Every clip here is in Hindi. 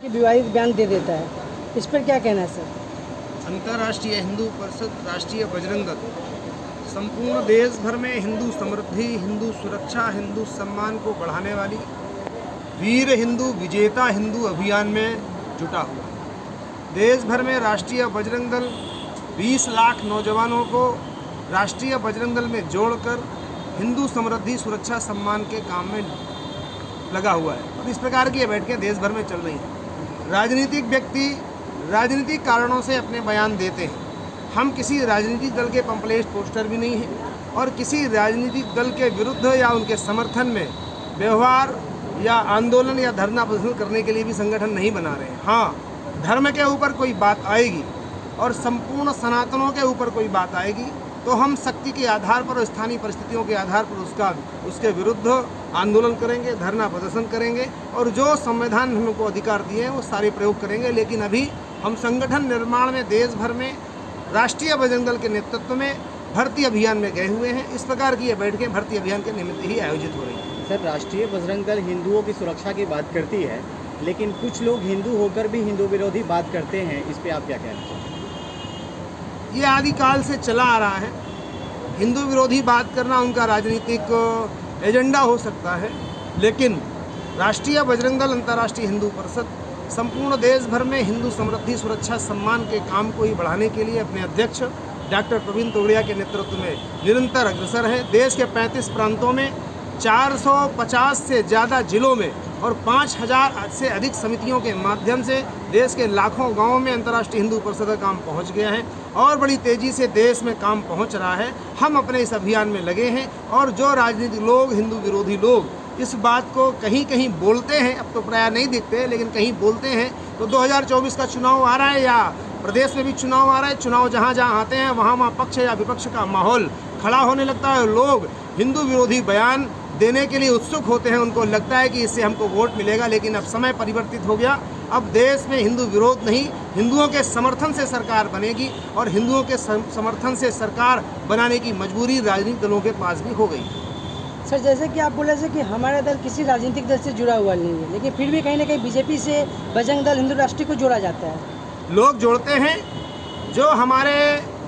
कि विवादित बयान दे देता है, इस पर क्या कहना है सर? अंतर्राष्ट्रीय हिंदू परिषद, राष्ट्रीय बजरंग दल संपूर्ण देश भर में हिंदू समृद्धि, हिंदू सुरक्षा, हिंदू सम्मान को बढ़ाने वाली वीर हिंदू विजेता हिंदू अभियान में जुटा हुआ है। देश भर में राष्ट्रीय बजरंग दल 20 लाख नौजवानों को राष्ट्रीय बजरंग दल में जोड़कर हिंदू समृद्धि, सुरक्षा, सम्मान के काम में लगा हुआ है। और इस प्रकार की बैठकें देश भर में चल रही हैं। राजनीतिक व्यक्ति राजनीतिक कारणों से अपने बयान देते हैं। हम किसी राजनीतिक दल के पंपलेट पोस्टर भी नहीं हैं और किसी राजनीतिक दल के विरुद्ध या उनके समर्थन में व्यवहार या आंदोलन या धरना प्रदर्शन करने के लिए भी संगठन नहीं बना रहे हैं। हाँ, धर्म के ऊपर कोई बात आएगी और संपूर्ण सनातनों के ऊपर कोई बात आएगी तो हम शक्ति के आधार पर और स्थानीय परिस्थितियों के आधार पर उसके विरुद्ध आंदोलन करेंगे, धरना प्रदर्शन करेंगे और जो संविधान ने हमको अधिकार दिए हैं वो सारे प्रयोग करेंगे। लेकिन अभी हम संगठन निर्माण में देश भर में राष्ट्रीय बजरंग दल के नेतृत्व में भर्ती अभियान में गए हुए हैं। इस प्रकार की ये बैठकें भर्ती अभियान के निमित्त ही आयोजित हो रही हैं। सर, राष्ट्रीय बजरंग दल हिंदुओं की सुरक्षा की बात करती है, लेकिन कुछ लोग हिंदू होकर भी हिंदू विरोधी बात करते हैं, इस पर आप क्या कहना चाहेंगे? ये आदिकाल से चला आ रहा है। हिंदू विरोधी बात करना उनका राजनीतिक एजेंडा हो सकता है, लेकिन राष्ट्रीय बजरंग दल, अंतर्राष्ट्रीय हिंदू परिषद संपूर्ण देश भर में हिंदू समृद्धि, सुरक्षा, सम्मान के काम को ही बढ़ाने के लिए अपने अध्यक्ष डॉक्टर प्रवीण तोगड़िया के नेतृत्व में निरंतर अग्रसर है। देश के 35 प्रांतों में 450 से ज़्यादा जिलों में और 5000 से अधिक समितियों के माध्यम से देश के लाखों गांवों में अंतर्राष्ट्रीय हिंदू परिषद का काम पहुंच गया है और बड़ी तेज़ी से देश में काम पहुंच रहा है। हम अपने इस अभियान में लगे हैं और जो राजनीतिक लोग, हिंदू विरोधी लोग इस बात को कहीं कहीं बोलते हैं, अब तो प्राय नहीं दिखते लेकिन कहीं बोलते हैं, तो 2024 का चुनाव आ रहा है या प्रदेश में भी चुनाव आ रहा है, चुनाव जहाँ जहाँ आते हैं वहाँ पक्ष या विपक्ष का माहौल खड़ा होने लगता है। लोग हिंदू विरोधी बयान देने के लिए उत्सुक होते हैं, उनको लगता है कि इससे हमको वोट मिलेगा। लेकिन अब समय परिवर्तित हो गया। अब देश में हिंदू विरोध नहीं, हिंदुओं के समर्थन से सरकार बनेगी और हिंदुओं के समर्थन से सरकार बनाने की मजबूरी राजनीतिक दलों के पास भी हो गई। सर, जैसे कि आप बोले थे कि हमारा दल किसी राजनीतिक दल से जुड़ा हुआ नहीं है, लेकिन फिर भी कहीं ना कहीं बीजेपी से बजरंग दल हिंदू राष्ट्रीय को जोड़ा जाता है। लोग जोड़ते हैं जो हमारे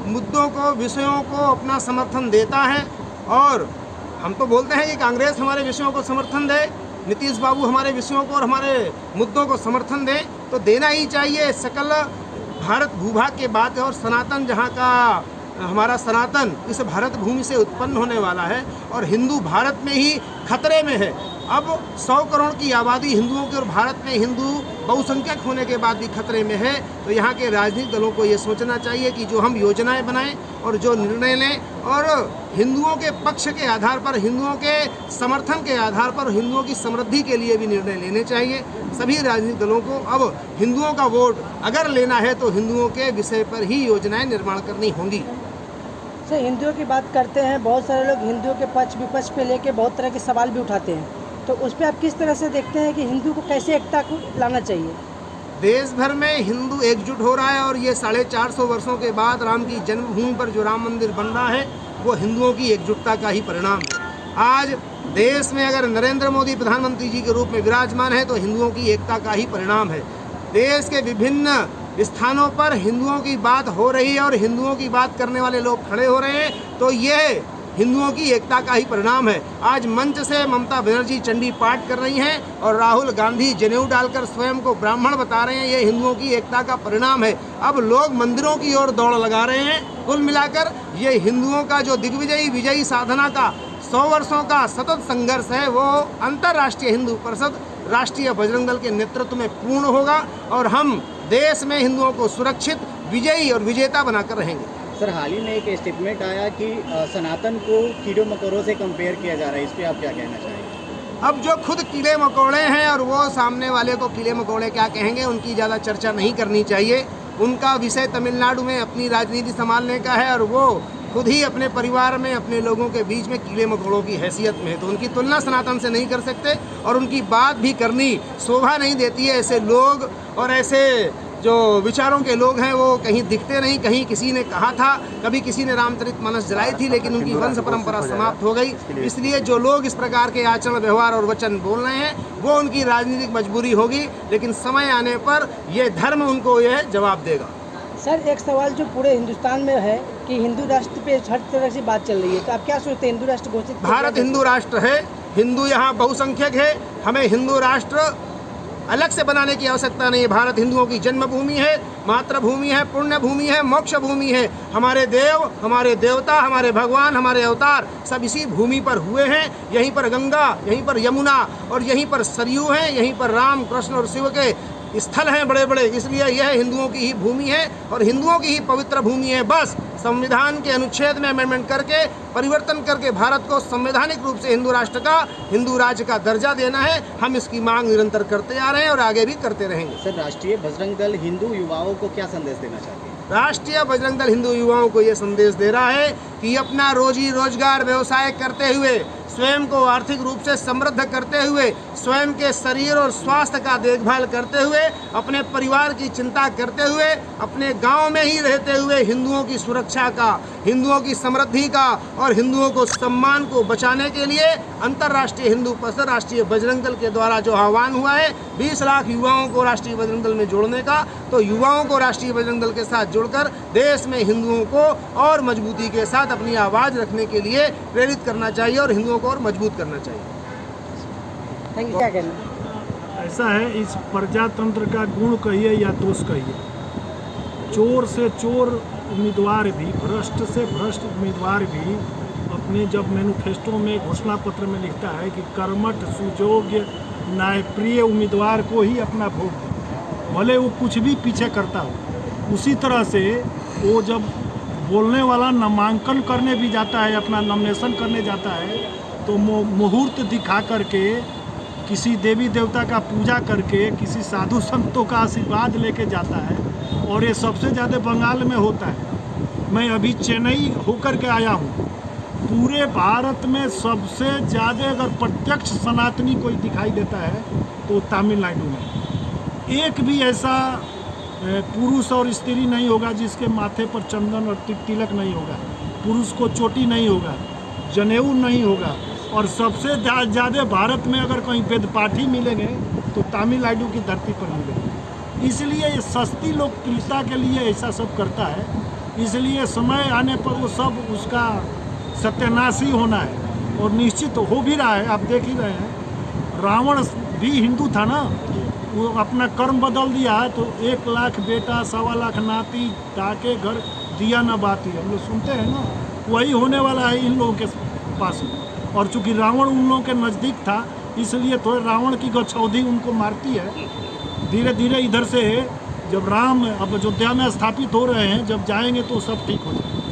मुद्दों को, विषयों को अपना समर्थन देता है और हम तो बोलते हैं कि कांग्रेस हमारे विषयों को समर्थन दे, नीतीश बाबू हमारे विषयों को और हमारे मुद्दों को समर्थन दे तो देना ही चाहिए। सकल भारत भूभाग की बात है और सनातन जहाँ का हमारा सनातन इस भारत भूमि से उत्पन्न होने वाला है और हिंदू भारत में ही खतरे में है। अब 100 करोड़ की आबादी हिंदुओं की और भारत में हिंदू बहुसंख्यक होने के बाद भी खतरे में है। तो यहाँ के राजनीतिक दलों को ये सोचना चाहिए कि जो हम योजनाएं बनाएं और जो निर्णय लें और हिंदुओं के पक्ष के आधार पर, हिंदुओं के समर्थन के आधार पर, हिंदुओं की समृद्धि के लिए भी निर्णय लेने चाहिए। सभी राजनीतिक दलों को अब हिंदुओं का वोट अगर लेना है तो हिंदुओं के विषय पर ही योजनाएं निर्माण करनी होंगी। सर, हिंदुओं की बात करते हैं, बहुत सारे लोग हिंदुओं के पक्ष विपक्ष पे लेके बहुत तरह के सवाल भी उठाते हैं, तो उस पर आप किस तरह से देखते हैं कि हिंदू को कैसे एकता को लाना चाहिए? देश भर में हिंदू एकजुट हो रहा है और ये 450 वर्षों के बाद राम की जन्मभूमि पर जो राम मंदिर बन रहा है वो हिंदुओं की एकजुटता का ही परिणाम है। आज देश में अगर नरेंद्र मोदी प्रधानमंत्री जी के रूप में विराजमान है तो हिंदुओं की एकता का ही परिणाम है। देश के विभिन्न स्थानों पर हिंदुओं की बात हो रही है और हिंदुओं की बात करने वाले लोग खड़े हो रहे हैं, तो ये हिंदुओं की एकता का ही परिणाम है। आज मंच से ममता बनर्जी चंडी पाठ कर रही हैं और राहुल गांधी जनेऊ डालकर स्वयं को ब्राह्मण बता रहे हैं, ये हिंदुओं की एकता का परिणाम है। अब लोग मंदिरों की ओर दौड़ लगा रहे हैं। कुल मिलाकर ये हिंदुओं का जो दिग्विजयी विजयी साधना का 100 वर्षों का सतत संघर्ष है वो अंतर्राष्ट्रीय हिंदू परिषद, राष्ट्रीय बजरंग दल के नेतृत्व में पूर्ण होगा और हम देश में हिंदुओं को सुरक्षित, विजयी और विजेता बनाकर रहेंगे। सर, हाल ही में एक स्टेटमेंट आया कि सनातन को कीड़ों मकोड़ों से कंपेयर किया जा रहा है, इस पर आप क्या कहना चाहेंगे? अब जो खुद कीड़े मकोड़े हैं और वो सामने वाले को कीड़े मकोड़े क्या कहेंगे, उनकी ज़्यादा चर्चा नहीं करनी चाहिए। उनका विषय तमिलनाडु में अपनी राजनीति संभालने का है और वो खुद ही अपने परिवार में, अपने लोगों के बीच में कीड़े मकोड़ों की हैसियत में है, तो उनकी तुलना सनातन से नहीं कर सकते और उनकी बात भी करनी शोभा नहीं देती है। ऐसे लोग और ऐसे जो विचारों के लोग हैं वो कहीं दिखते नहीं। कहीं किसी ने कहा था, कभी किसी ने रामचरितमानस जलाई थी, लेकिन उनकी वंश परंपरा समाप्त हो गई। इसलिए जो लोग इस प्रकार के आचरण, व्यवहार और वचन बोल रहे हैं वो उनकी राजनीतिक मजबूरी होगी, लेकिन समय आने पर ये धर्म उनको यह जवाब देगा। सर एक सवाल जो पूरे हिंदुस्तान में है कि हिंदू राष्ट्र पे हर तरह से बात चल रही है, तो आप क्या सोचते हैं हिंदू राष्ट्र घोषित? भारत हिंदू राष्ट्र है, हिंदू यहाँ बहुसंख्यक है, हमें हिंदू राष्ट्र अलग से बनाने की आवश्यकता नहीं है। भारत हिंदुओं की जन्मभूमि है, मातृभूमि है, पुण्य भूमि है, मोक्ष भूमि है। हमारे देव, हमारे देवता, हमारे भगवान, हमारे अवतार सब इसी भूमि पर हुए हैं। यहीं पर गंगा, यहीं पर यमुना और यहीं पर सरयू हैं, यहीं पर राम, कृष्ण और शिव के स्थल हैं बड़े बड़े। इसलिए यह हिंदुओं की ही भूमि है और हिंदुओं की ही पवित्र भूमि है। बस संविधान के अनुच्छेद में अमेंडमेंट करके, परिवर्तन करके भारत को संवैधानिक रूप से हिंदू राष्ट्र का, हिंदू राज्य का दर्जा देना है। हम इसकी मांग निरंतर करते आ रहे हैं और आगे भी करते रहेंगे। सर, राष्ट्रीय बजरंग दल हिंदू युवाओं को क्या संदेश देना चाहते हैं? राष्ट्रीय बजरंग दल हिंदू युवाओं को ये संदेश दे रहा है कि अपना रोजी रोजगार व्यवसाय करते हुए, स्वयं को आर्थिक रूप से समृद्ध करते हुए, स्वयं के शरीर और स्वास्थ्य का देखभाल करते हुए, अपने परिवार की चिंता करते हुए, अपने गांव में ही रहते हुए हिंदुओं की सुरक्षा का, हिंदुओं की समृद्धि का और हिंदुओं को सम्मान को बचाने के लिए अंतर्राष्ट्रीय हिंदू परिषद, राष्ट्रीय बजरंग दल के द्वारा जो आह्वान हुआ है 20 लाख युवाओं को राष्ट्रीय बजरंग दल में जोड़ने का, तो युवाओं को राष्ट्रीय बजरंग दल के साथ जोड़कर देश में हिंदुओं को और मजबूती के साथ अपनी आवाज़ रखने के लिए प्रेरित करना चाहिए और हिंदुओं को और मजबूत करना चाहिए। Thank you. क्या कहना? ऐसा है, इस प्रजातंत्र का गुण कहिए या दोष कहिए, चोर से चोर उम्मीदवार भी, भ्रष्ट से भ्रष्ट उम्मीदवार भी अपने जब मैनिफेस्टो में, घोषणा पत्र में लिखता है कि कर्मठ, सुयोग्य, न्यायप्रिय उम्मीदवार को ही अपना वोट दें, भले वो कुछ भी पीछे करता हो। उसी तरह से वो जब बोलने वाला नामांकन करने भी जाता है, अपना नॉमिनेशन करने जाता है, तो मुहूर्त दिखा करके, किसी देवी देवता का पूजा करके, किसी साधु संतों का आशीर्वाद लेके जाता है। और ये सबसे ज़्यादा बंगाल में होता है। मैं अभी चेन्नई होकर के आया हूँ। पूरे भारत में सबसे ज़्यादा अगर प्रत्यक्ष सनातनी कोई दिखाई देता है तो तमिलनाडु में। एक भी ऐसा पुरुष और स्त्री नहीं होगा जिसके माथे पर चंदन और तिलक नहीं होगा, पुरुष को चोटी नहीं होगा, जनेऊ नहीं होगा। और सबसे ज़्यादा भारत में अगर कहीं वेदपाठी मिलेंगे तो तमिलनाडु की धरती पर मिलेंगे। इसलिए ये सस्ती लोकप्रियता के लिए ऐसा सब करता है। इसलिए समय आने पर वो सब उसका सत्यानाशी होना है और निश्चित हो भी रहा है। आप देख ही रहे हैं, रावण भी हिंदू था ना, वो अपना कर्म बदल दिया तो 1 लाख बेटा, 1.25 लाख नाती, ताके घर दिया न बाती, हम लोग सुनते हैं ना, वही होने वाला है इन लोगों के पास। और चूँकि रावण उन लोगों के नज़दीक था, इसलिए थोड़े रावण की गौछौधी उनको मारती है। धीरे धीरे इधर से जब राम अब अयोध्या में स्थापित हो रहे हैं, जब जाएंगे तो सब ठीक हो जाएगा।